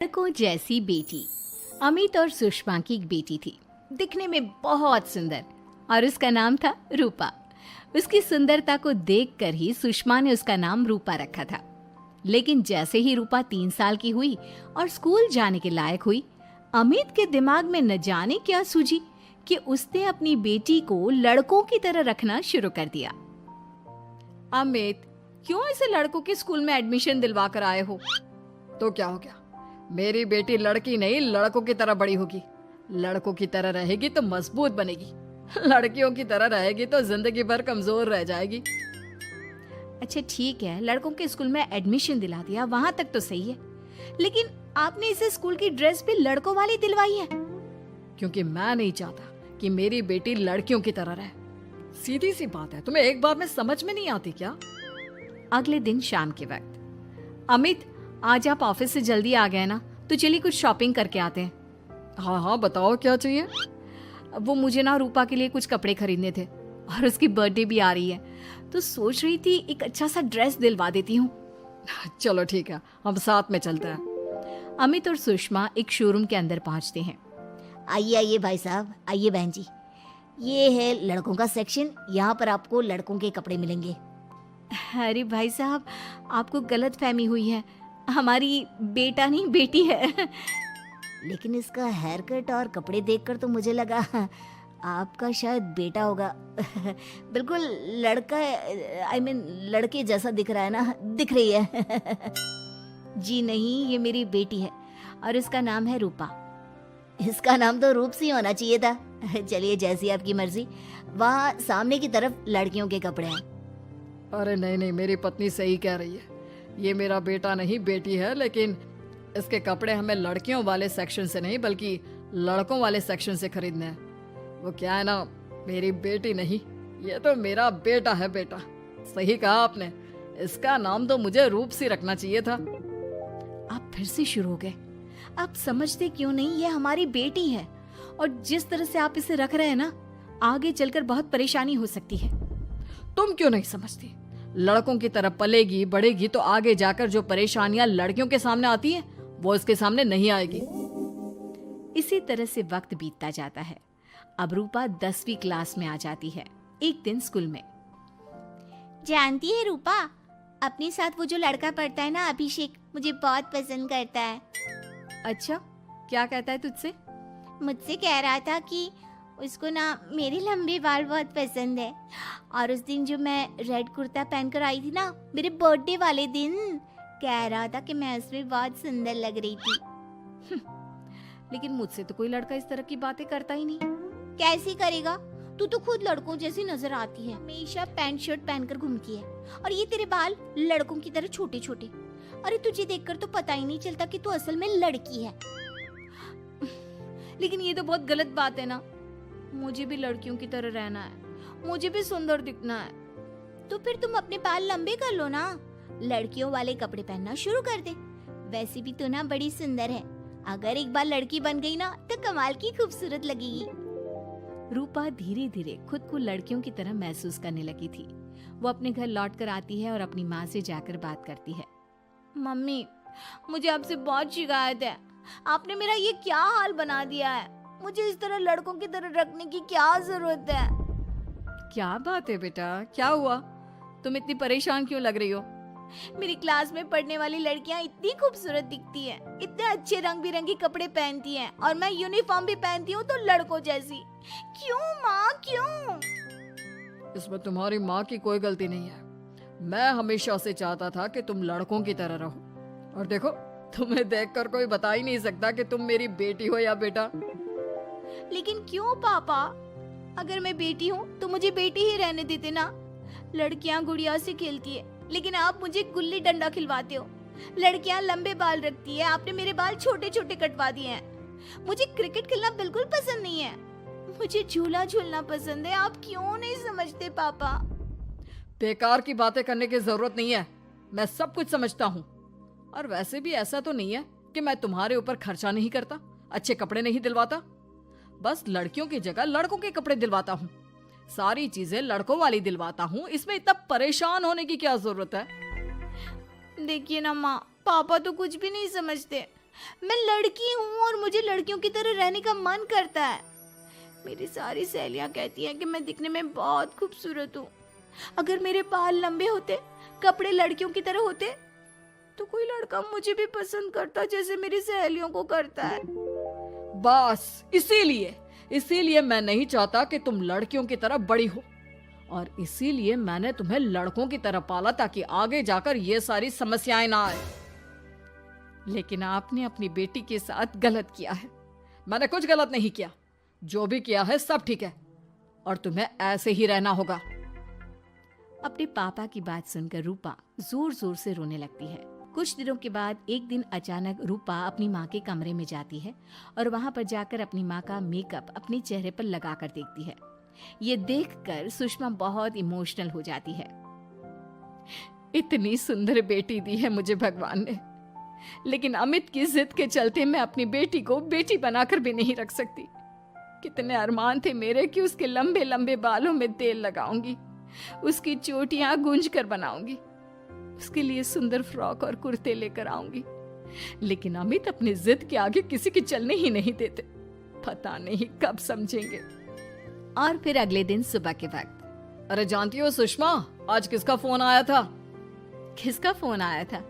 को जैसी बेटी। अमित और सुषमा की एक बेटी थी, दिखने में बहुत सुंदर, और उसका नाम था रूपा। उसकी सुंदरता को देखकर ही सुषमा ने उसका नाम रूपा रखा था। लेकिन जैसे ही रूपा 3 साल की हुई और स्कूल जाने के लायक हुई, अमित के दिमाग में न जाने क्या सूझी कि उसने अपनी बेटी को लड़कों की तरह रखना शुरू कर दिया। अमित, क्यों ऐसे लड़कों के स्कूल में एडमिशन दिलवा कर आए हो? तो क्या हो गया, मेरी बेटी लड़की नहीं लड़कों की तरह बड़ी होगी। लड़कों की तरह रहेगी तो मजबूत बनेगी, लड़कियों की तरह रहेगी तो जिंदगी भर कमजोर रह जाएगी। अच्छा ठीक है, लड़कों के स्कूल में एडमिशन दिला दिया, वहां तक तो सही है, लेकिन आपने इसे स्कूल की ड्रेस भी लड़कों वाली दिलवाई है। क्योंकि मैं नहीं चाहता कि मेरी बेटी लड़कियों की तरह रहे। सीधी सी बात है, तुम्हें एक बार में समझ में नहीं आती क्या? अगले दिन शाम के वक्त, अमित आज आप ऑफिस से जल्दी आ गए ना, तो चलिए कुछ शॉपिंग करके आते हैं। हाँ हाँ, बताओ क्या चाहिए? वो मुझे ना रूपा के लिए कुछ कपड़े खरीदने थे, और उसकी बर्थडे भी आ रही है, तो सोच रही थी एक अच्छा सा ड्रेस दिलवा देती हूँ। चलो ठीक है, हम साथ में चलते हैं। अमित और सुषमा एक शोरूम के अंदर पहुंचते हैं। आइए आइए भाई साहब, आइए बहन जी, ये है लड़कों का सेक्शन। यहाँ पर आपको लड़कों के कपड़े मिलेंगे। अरे भाई साहब, आपको गलत फहमी हुई है, हमारी बेटा नहीं बेटी है। लेकिन इसका हेयर कट और कपड़े देखकर तो मुझे लगा आपका शायद बेटा होगा। बिल्कुल लड़का, आई मीन लड़के जैसा दिख रहा है ना, दिख रही है। जी नहीं, ये मेरी बेटी है और इसका नाम है रूपा। इसका नाम तो रूप सी होना चाहिए था। चलिए जैसी आपकी मर्जी। वहाँ सामने की तरफ लड़कियों के कपड़े हैं। अरे नहीं नहीं, मेरी पत्नी सही कह रही है, ये मेरा बेटा नहीं बेटी है, लेकिन इसके कपड़े हमें लड़कियों वाले सेक्शन से नहीं बल्कि लड़कों वाले सेक्शन से खरीदने हैं। वो क्या है ना, मेरी बेटी नहीं, ये तो मेरा बेटा है। बेटा, सही कहा आपने, इसका नाम तो मुझे रूप सी रखना चाहिए था। आप फिर से शुरू हो गए। आप समझते क्यों नहीं, ये हमारी बेटी है, और जिस तरह से आप इसे रख रहे हैं ना, आगे चलकर बहुत परेशानी हो सकती है। तुम क्यों नहीं समझती? लड़कों की तरह पलेगी बढ़ेगी तो आगे जाकर जो परेशानियां लड़कियों के सामने आती हैं, वो इसके सामने नहीं आएगी। इसी तरह से वक्त बीतता जाता है। अब रूपा 10वीं क्लास में आ जाती है। एक दिन स्कूल में, जानती है रूपा, अपने साथ वो जो लड़का पढ़ता है ना, अभिषेक, मुझे बहुत पसंद करता है। अच्छा, क्या कहता है तुझसे? मुझसे कह रहा था कि उसको ना मेरे लंबे बाल बहुत पसंद है, और उस दिन जो मैं रेड कुर्ता पहनकर आई थी ना, मेरे बर्थडे वाले दिन, कह रहा था कि मैं उसमें बहुत सुंदर लग रही थी। लेकिन मुझसे तो कोई लड़का इस तरह की बातें करता ही नहीं। कैसे करेगा? तू तो खुद लड़कों जैसी नजर आती है, हमेशा पैंट शर्ट पहनकर घूमती है, और ये तेरे बाल लड़कों की तरह छोटे छोटे। अरे तुझे देखकर तो पता ही नहीं चलता कि तू असल में लड़की है। लेकिन ये तो बहुत गलत बात है ना, मुझे भी लड़कियों की तरह रहना है, मुझे भी सुंदर दिखना है। तो फिर तुम अपने बाल लंबे कर लो ना, लड़कियों वाले कपड़े पहनना शुरू कर दे। वैसे भी तू ना बड़ी सुंदर है, अगर एक बार लड़की बन गई ना तो कमाल की खूबसूरत लगेगी। रूपा धीरे धीरे खुद को लड़कियों की तरह महसूस करने लगी थी। वो अपने घर लौट कर आती है और अपनी माँ से जाकर बात करती है। मम्मी, मुझे आपसे बहुत शिकायत है, आपने मेरा ये क्या हाल बना दिया है। मुझे इस तरह लड़कों की तरह रखने की क्या जरूरत है? क्या बात है बेटा, क्या हुआ? तुम इतनी परेशान क्यों लग रही हो? मेरी क्लास में पढ़ने वाली लड़कियां इतनी खूबसूरत दिखती हैं, इतने अच्छे रंग बिरंगे कपड़े पहनती हैं, और मैं यूनिफॉर्म भी पहनती हूँ तो लड़कों जैसी। क्यों माँ, क्यों? इसमें तुम्हारी माँ की कोई गलती नहीं है। मैं हमेशा से चाहता था कि तुम लड़कों की तरह रहो, और देखो, तुम्हें देखकर कोई बता ही नहीं सकता कि तुम मेरी बेटी हो या बेटा। लेकिन क्यों पापा? अगर मैं बेटी हूँ तो मुझे बेटी ही रहने देते ना। लड़कियाँ गुड़िया से खेलती है, लेकिन आप मुझे गुल्ली डंडा खिलवाते हो। लड़कियाँ लंबे बाल रखती है, आपने मेरे बाल छोटे छोटे कटवा दिए हैं। मुझे क्रिकेट खेलना बिल्कुल पसंद नहीं है, मुझे झूला झूलना पसंद है। आप क्यों नहीं समझते पापा? बेकार की बातें करने की जरूरत नहीं है, मैं सब कुछ समझता हूँ। और वैसे भी ऐसा तो नहीं है कि मैं तुम्हारे ऊपर खर्चा नहीं करता, अच्छे कपड़े नहीं दिलवाता, बस लड़कियों की जगह लड़कों के कपड़े दिलवाता हूँ, सारी चीजें लड़कों वाली दिलवाता हूँ। इसमें इतना परेशान होने की क्या जरूरत है? देखिए ना माँ, पापा तो कुछ भी नहीं समझते। मैं लड़की हूँ और मुझे लड़कियों की तरह रहने का मन करता है। मेरी सारी सहेलियां कहती हैं कि मैं दिखने में बहुत खूबसूरत हूँ। अगर मेरे बाल लंबे होते, कपड़े लड़कियों की तरह होते, तो कोई लड़का मुझे भी पसंद करता जैसे मेरी सहेलियों को करता है। बस इसीलिए मैं नहीं चाहता कि तुम लड़कियों की तरह बड़ी हो, और इसीलिए मैंने तुम्हें लड़कों की तरह पाला ताकि आगे जाकर ये सारी समस्याएं ना आए। लेकिन आपने अपनी बेटी के साथ गलत किया है। मैंने कुछ गलत नहीं किया, जो भी किया है सब ठीक है, और तुम्हें ऐसे ही रहना होगा। अपने पापा की बात सुनकर रूपा जोर जोर से रोने लगती है। कुछ दिनों के बाद एक दिन अचानक रूपा अपनी माँ के कमरे में जाती है और वहां पर जाकर अपनी माँ का मेकअप अपने चेहरे पर लगाकर देखती है। ये देखकर सुषमा बहुत इमोशनल हो जाती है। इतनी सुंदर बेटी दी है मुझे भगवान ने, लेकिन अमित की जिद के चलते मैं अपनी बेटी को बेटी बनाकर भी नहीं रख सकती। कितने अरमान थे मेरे कि उसके लंबे लंबे बालों में तेल लगाऊंगी, उसकी चोटियां गूंज कर बनाऊंगी, उसके लिए सुंदर फ्रॉक और कुर्ते लेकर आऊंगी। लेकिन अमित अपनी जिद के आगे किसी की चलने ही नहीं देते। पता नहीं कब समझेंगे। और फिर अगले दिन सुबह के वक्त। अरे जानती हो सुषमा, आज किसका फोन आया था? किसका फोन आया था?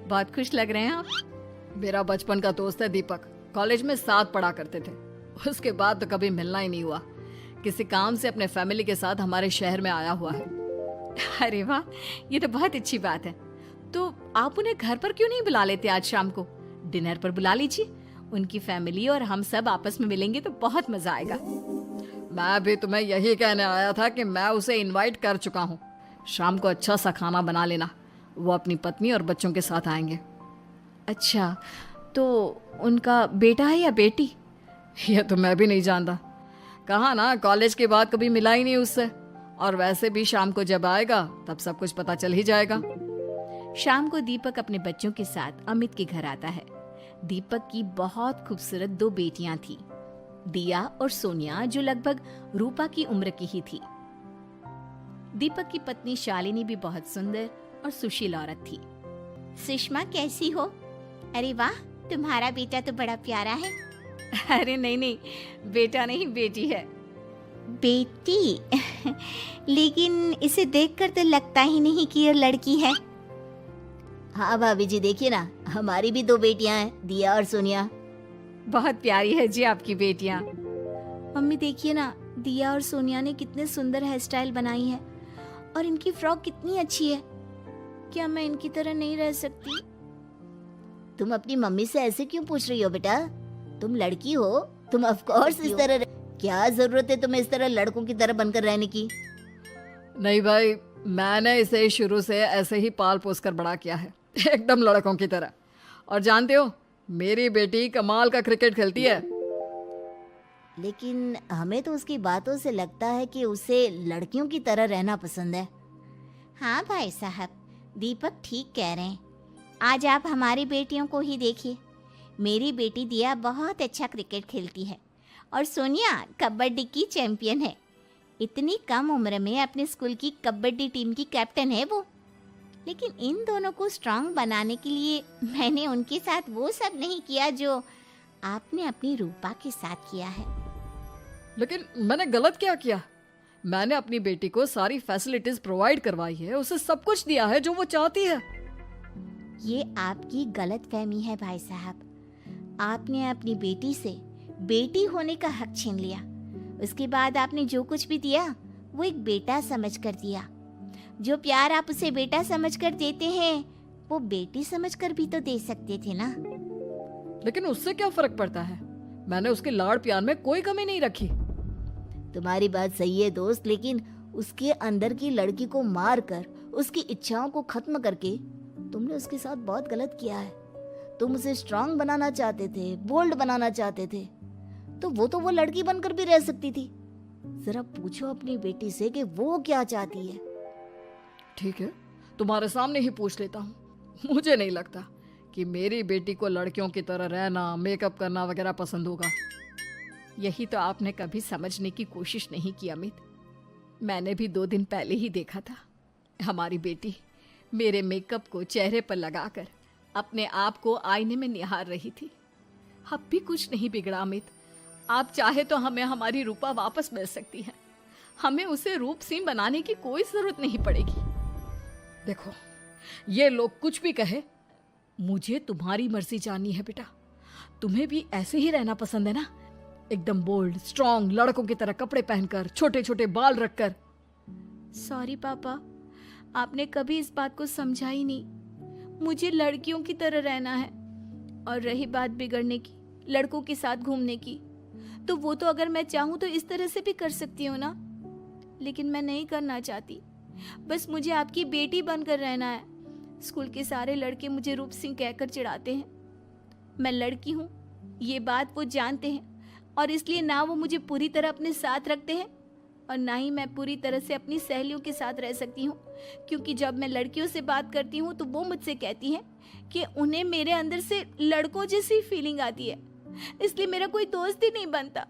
बहुत खुश लग रहे हैं आप। मेरा बचपन का दोस्त है दीपक, कॉलेज में साथ पढ़ा करते थे। उसके बाद तो कभी मिलना ही नहीं हुआ। किसी काम से अपने फैमिली के साथ हमारे शहर में आया हुआ है। अरे वाह, ये तो बहुत अच्छी बात है। तो आप उन्हें घर पर क्यों नहीं बुला लेते? आज शाम को डिनर पर बुला लीजिए। उनकी फैमिली और हम सब आपस में मिलेंगे तो बहुत मजा आएगा। मैं भी तुम्हें यही कहने आया था कि मैं उसे इनवाइट कर चुका हूँ। शाम को अच्छा सा खाना बना लेना, वो अपनी पत्नी और बच्चों के साथ आएंगे। अच्छा, तो उनका बेटा है या बेटी? यह तो मैं भी नहीं जानता। कहा ना, कॉलेज के बाद कभी मिला ही नहीं उससे, और वैसे भी शाम को जब आएगा तब सब कुछ पता चल ही जाएगा। शाम को दीपक अपने बच्चों के साथ अमित के घर आता है। दीपक की बहुत खूबसूरत 2 बेटियां थी, दिया और सोनिया, जो लगभग रूपा की उम्र की ही थी। दीपक की पत्नी शालिनी भी बहुत सुंदर और सुशील औरत थी। सुषमा कैसी हो? अरे वाह, तुम्हारा बेटा तो बड़ा प्यारा है। अरे नहीं, बेटा नहीं, बेटी है। बेटी? लेकिन इसे देखकर तो लगता ही नहीं कि ये लड़की है। हाँ भाभी जी, देखिए ना, हमारी भी 2 बेटियां हैं, दिया और सोनिया। बहुत प्यारी है जी आपकी बेटियां। मम्मी देखिए ना, दिया और सोनिया ने कितने सुंदर हेयर स्टाइल बनाई है, और इनकी फ्रॉक कितनी अच्छी है। क्या मैं इनकी तरह नहीं रह सकती? तुम अपनी मम्मी से ऐसे क्यों पूछ रही हो बेटा? तुम लड़की हो, तुम ऑफ कोर्स इस तरह। क्या जरूरत है तुम्हें इस तरह लड़कों की तरह बनकर रहने की? नहीं भाई, मैंने इसे शुरू से ऐसे ही पाल पोस कर बड़ा किया है, एकदम लड़कों की तरह। और जानते हो, मेरी बेटी कमाल का क्रिकेट खेलती है। लेकिन हमें तो उसकी बातों से लगता है कि उसे लड़कियों की तरह रहना पसंद है। हाँ भाई साहब, दीपक ठीक कह रहे हैं। आज आप हमारी बेटियों को ही देखिए। मेरी बेटी दिया बहुत अच्छा क्रिकेट खेलती है, और सोनिया कबड्डी की चैंपियन है। इतनी कम उम्र में अपने स्कूल की कबड्डी टीम की कैप्टन है वो। लेकिन इन दोनों को स्ट्रांग बनाने के लिए मैंने उनके साथ वो सब नहीं किया जो आपने अपनी रूपा के साथ किया है। लेकिन मैंने गलत क्या किया? मैंने अपनी बेटी को सारी फैसिलिटीज प्रोवाइड करवाई है, उसे सब कुछ दिया है जो वो चाहती है। ये आपकी गलतफहमी है भाई साहब। आपने अपनी बेटी से बेटी होने का हक छीन लिया। उसके बाद आपने जो कुछ भी दिया वो एक बेटा समझकर दिया। जो प्यार आप उसे बेटा समझकर देते हैं वो बेटी समझकर भी तो दे सकते थे ना। लेकिन उससे क्या फर्क पड़ता है? मैंने उसके लाड़ प्यार में कोई कमी नहीं रखी। तुम्हारी बात सही है दोस्त, लेकिन उसके अंदर की लड़की को मार कर, उसकी इच्छाओं को खत्म करके तुमने उसके साथ बहुत गलत किया है। तुम उसे स्ट्रांग बनाना चाहते थे, बोल्ड बनाना चाहते थे, तो वो लड़की बनकर भी रह सकती थी। जरा पूछो अपनी बेटी से कि वो क्या चाहती है। ठीक है, तुम्हारे सामने ही पूछ लेता हूँ। मुझे नहीं लगता कि मेरी बेटी को लड़कियों की तरह रहना, मेकअप करना वगैरह पसंद होगा। यही तो आपने कभी समझने की कोशिश नहीं की अमित। मैंने भी 2 दिन पहले ही देखा था, हमारी बेटी मेरे मेकअप को चेहरे पर लगाकर अपने आप को आईने में निहार रही थी। अब भी कुछ नहीं बिगड़ा अमित। आप चाहे तो हमें हमारी रूपा वापस मिल सकती है। हमें उसे रूप सिंह बनाने की कोई जरूरत नहीं पड़ेगी। देखो, ये लोग कुछ भी कहे, मुझे तुम्हारी मर्जी जाननी है बेटा। तुम्हें भी ऐसे ही रहना पसंद है ना? एकदम बोल्ड, स्ट्रॉन्ग, लड़कों की तरह कपड़े पहनकर, छोटे छोटे बाल रखकर। सॉरी पापा, आपने कभी इस बात को समझा ही नहीं। मुझे लड़कियों की तरह रहना है। और रही बात बिगड़ने की, लड़कों के साथ घूमने की, तो वो तो अगर मैं चाहूँ तो इस तरह से भी कर सकती हूँ ना। लेकिन मैं नहीं करना चाहती। बस मुझे आपकी बेटी बनकर रहना है। स्कूल के सारे लड़के मुझे रूप सिंह कहकर चिढ़ाते हैं। मैं लड़की हूँ, ये बात वो जानते हैं, और इसलिए ना वो मुझे पूरी तरह अपने साथ रखते हैं और ना ही मैं पूरी तरह से अपनी सहेलियों के साथ रह सकती हूँ। क्योंकि जब मैं लड़कियों से बात करती हूँ तो वो मुझसे कहती हैं कि उन्हें मेरे अंदर से लड़कों जैसी फीलिंग आती है, इसलिए मेरा कोई दोस्त ही नहीं बनता।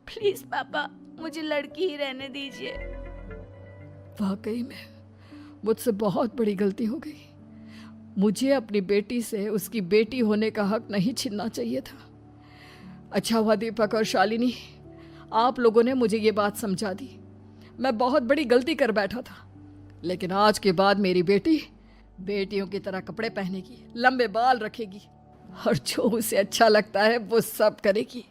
प्लीज पापा, मुझे लड़की ही रहने दीजिए। वाकई में मुझसे बहुत बड़ी गलती हो गई। मुझे अपनी बेटी से उसकी बेटी होने का हक नहीं छीनना चाहिए था। अच्छा हुआ दीपक और शालिनी, आप लोगों ने मुझे ये बात समझा दी। मैं बहुत बड़ी गलती कर बैठा था, लेकिन आज के बाद मेरी बेटी बेटियों की तरह कपड़े पहनेगी, लंबे बाल रखेगी और जो उसे अच्छा लगता है वो सब करेगी।